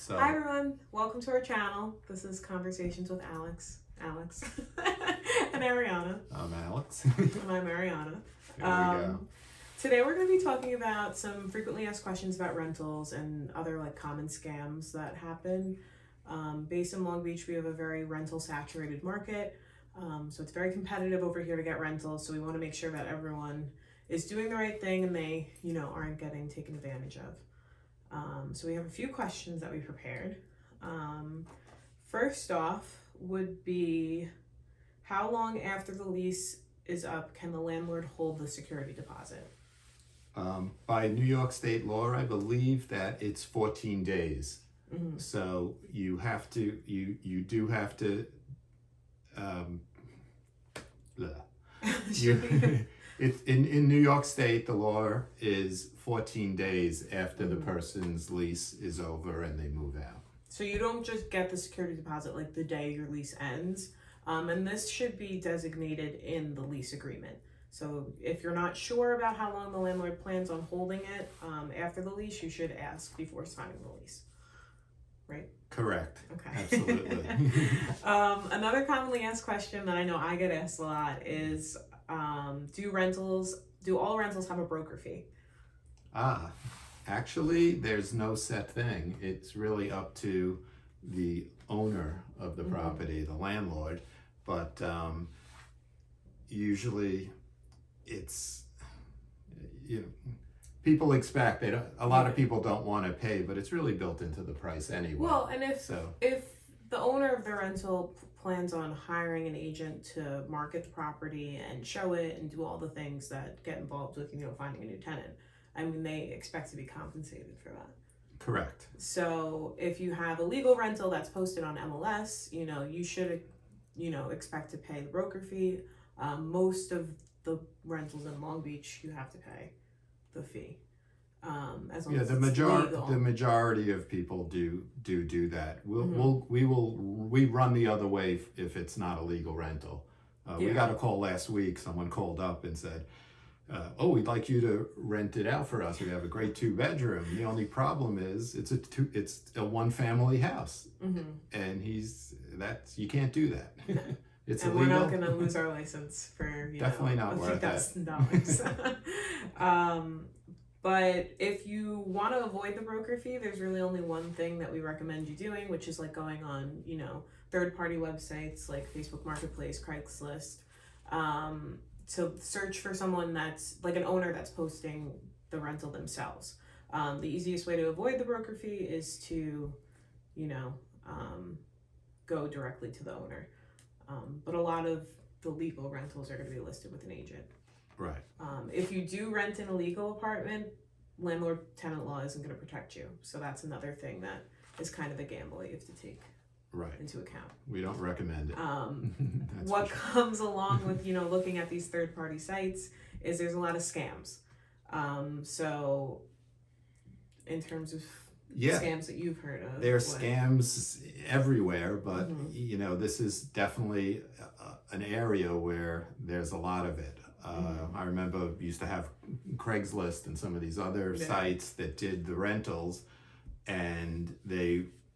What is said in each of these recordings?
So, Hi everyone, welcome to our channel. This is Conversations with Alex, and Arianna. I'm Alex. And I'm Arianna. There we go. Today we're going to be talking about some frequently asked questions about rentals and other common scams that happen. Based in Long Beach, we have a very rental saturated market. So it's very competitive over here to get rentals. So we want to make sure that everyone is doing the right thing and they, aren't getting taken advantage of. So we have a few questions that we prepared. First off would be, how long after the lease is up can the landlord hold the security deposit? By New York state law, I believe that it's 14 days. Mm-hmm. So you have to, you do have to, it's in New York state, the law is 14 days after the person's lease is over and they move out. So you don't just get the security deposit the day your lease ends. And this should be designated in the lease agreement. So if you're not sure about how long the landlord plans on holding it after the lease, you should ask before signing the lease. Right? Correct. Okay. Absolutely. Another commonly asked question that I know I get asked a lot is, do all rentals have a broker fee? Actually, there's no set thing. It's really up to the owner of the property, the landlord. But usually it's, people expect it. A lot of people don't want to pay, but it's really built into the price anyway. Well, and if the owner of the rental plans on hiring an agent to market the property and show it and do all the things that get involved with, finding a new tenant, I mean, they expect to be compensated for that. Correct. So if you have a legal rental that's posted on MLS, you should, expect to pay the broker fee. Most of the rentals in Long Beach, you have to pay the fee. As long as it's legal. The majority of people do that. We run the other way if it's not a legal rental. We got a call last week. Someone called up and said, we'd like you to rent it out for us. We have a great 2-bedroom. The only problem is it's a 1-family house, and you can't do that. No. It's and illegal. We're not going to lose our license for definitely not worth $1,000. But if you want to avoid the broker fee, there's really only one thing that we recommend you doing, which is going on third-party websites like Facebook Marketplace, Craigslist, to search for someone that's an owner that's posting the rental themselves. The easiest way to avoid the broker fee is to, go directly to the owner. But a lot of the legal rentals are going to be listed with an agent. Right. If you do rent an illegal apartment, landlord-tenant law isn't going to protect you. So that's another thing that is kind of a gamble you have to take into account. We don't recommend it. What comes along with looking at these third-party sites is there's a lot of scams. So in terms of scams that you've heard of, there are scams everywhere, but this is definitely an area where there's a lot of it. I remember we used to have Craigslist and some of these other sites that did the rentals, and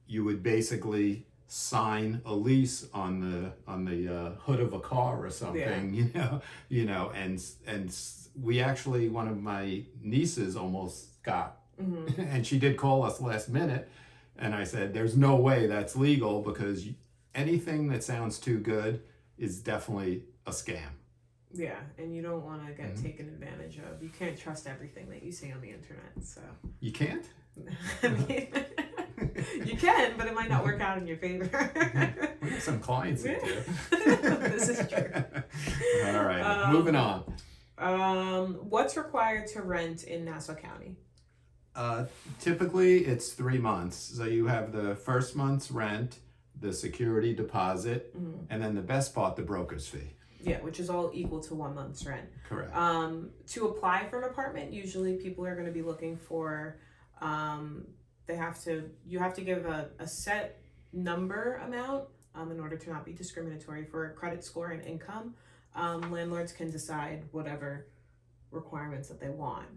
you would basically sign a lease on the hood of a car or something, and we actually, one of my nieces almost got, and she did call us last minute, and I said, there's no way that's legal, because anything that sounds too good is definitely a scam. Yeah, and you don't want to get taken advantage of. You can't trust everything that you see on the internet, so. You can't? I mean, you can, but it might not work out in your favor. We have some clients that do. This is true. All right, moving on. What's required to rent in Nassau County? Typically, it's 3 months. So you have the first month's rent, the security deposit, and then the best part, the broker's fee. Yeah, which is all equal to 1 month's rent. Correct. To apply for an apartment, usually people are going to be looking for, you have to give a set number amount in order to not be discriminatory for credit score and income. Landlords can decide whatever requirements that they want.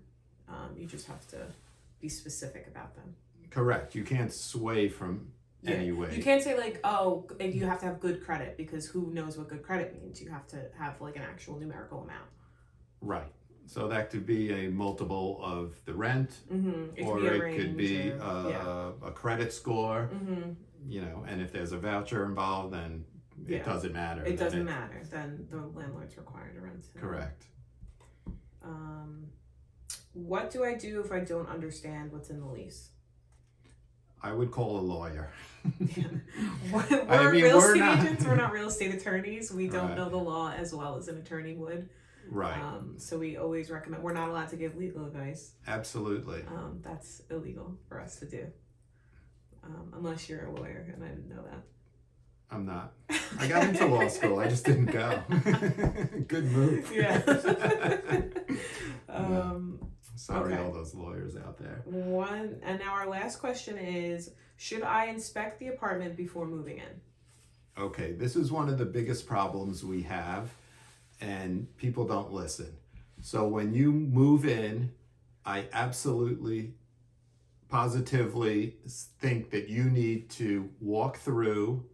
You just have to be specific about them. Correct. You can't sway from any way. You can't say like, oh, you have to have good credit, because who knows what good credit means. You have to have like an actual numerical amount. Right. So that could be a multiple of the rent, Mm-hmm. or it could be a credit score, you know, and if there's a voucher involved, then it doesn't matter. It doesn't matter. Then the landlord's required to rent. Correct. What do I do if I don't understand what's in the lease? I would call a lawyer. We're real estate agents. We're not real estate attorneys. We don't Right. know the law as well as an attorney would. Right. So we always recommend, we're not allowed to give legal advice. Absolutely. That's illegal for us to do. Unless you're a lawyer, and I didn't know that. I'm not. I got into law school. I just didn't go. Good move. Yeah. Sorry, okay. all those lawyers out there. And now our last question is, should I inspect the apartment before moving in? Okay, this is one of the biggest problems we have, and people don't listen. So when you move in, I absolutely, positively think that you need to walk through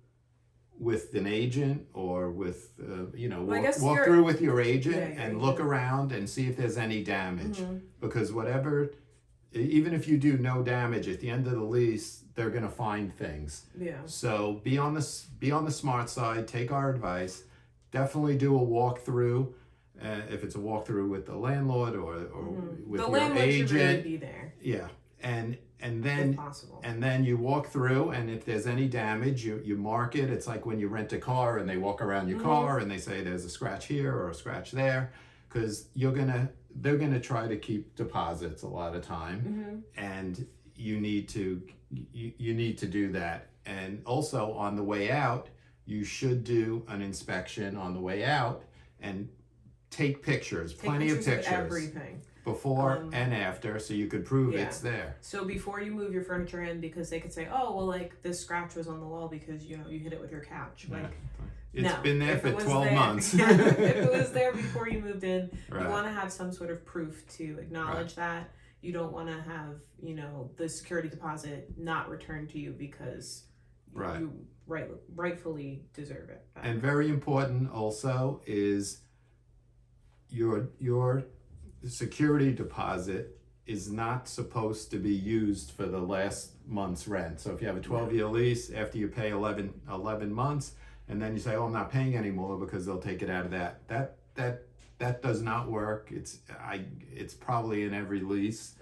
with an agent, or with, walk through with your agent and look around and see if there's any damage. Because even if you do no damage, at the end of the lease, they're gonna find things. Yeah. So be on the smart side, take our advice, definitely do a walkthrough. If it's a walkthrough with the landlord or with your landlord agent. should really be there. Yeah, and then if possible. And then you walk through, and if there's any damage, you mark it. It's like when you rent a car and they walk around your car and they say there's a scratch here or a scratch there, because they're gonna try to keep deposits a lot of time, and you need to do that. And also on the way out, you should do an inspection on the way out and take pictures, plenty of pictures. Of everything. Before and after, so you could prove it's there. So before you move your furniture in, because they could say, oh, well, like this scratch was on the wall because, you hit it with your couch. Like, It's been there for 12 months. If it was there before you moved in, Right. you want to have some sort of proof to acknowledge that. You don't want to have, the security deposit not returned to you because you rightfully deserve it. And very important also is your security deposit is not supposed to be used for the last month's rent. So if you have a 12-year lease, after you pay 11 months, and then you say, oh, I'm not paying anymore because they'll take it out of that does not work. It's probably in every lease,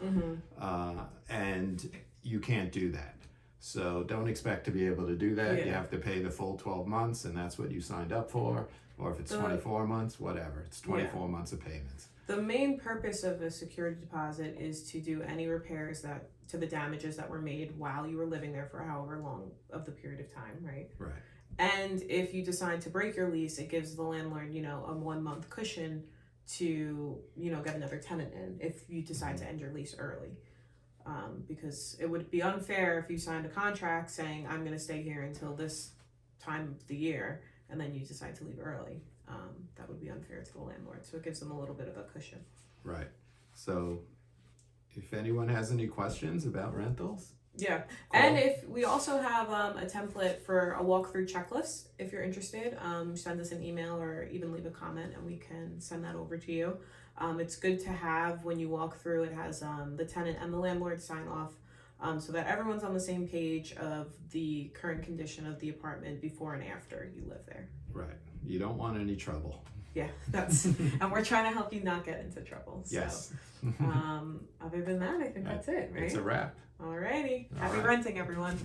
and you can't do that. So don't expect to be able to do that. You have to pay the full 12 months, and that's what you signed up for. Or if it's 24 months, whatever. It's 24 months of payments. The main purpose of a security deposit is to do any repairs to the damages that were made while you were living there for however long of the period of time, right? Right. And if you decide to break your lease, it gives the landlord, a 1 month cushion to, get another tenant in if you decide to end your lease early. Because it would be unfair if you signed a contract saying, I'm going to stay here until this time of the year, and then you decide to leave early. That would be unfair to the landlord. So it gives them a little bit of a cushion. Right. So if anyone has any questions about rentals. Yeah. Cool. And if we also have a template for a walkthrough checklist, if you're interested, send us an email or even leave a comment and we can send that over to you. It's good to have when you walk through. It has the tenant and the landlord sign off so that everyone's on the same page of the current condition of the apartment before and after you live there. Right. You don't want any trouble. Yeah, and we're trying to help you not get into trouble. So, yes. Other than that, I think that's it, right? It's a wrap. Alrighty. Happy right. renting, everyone.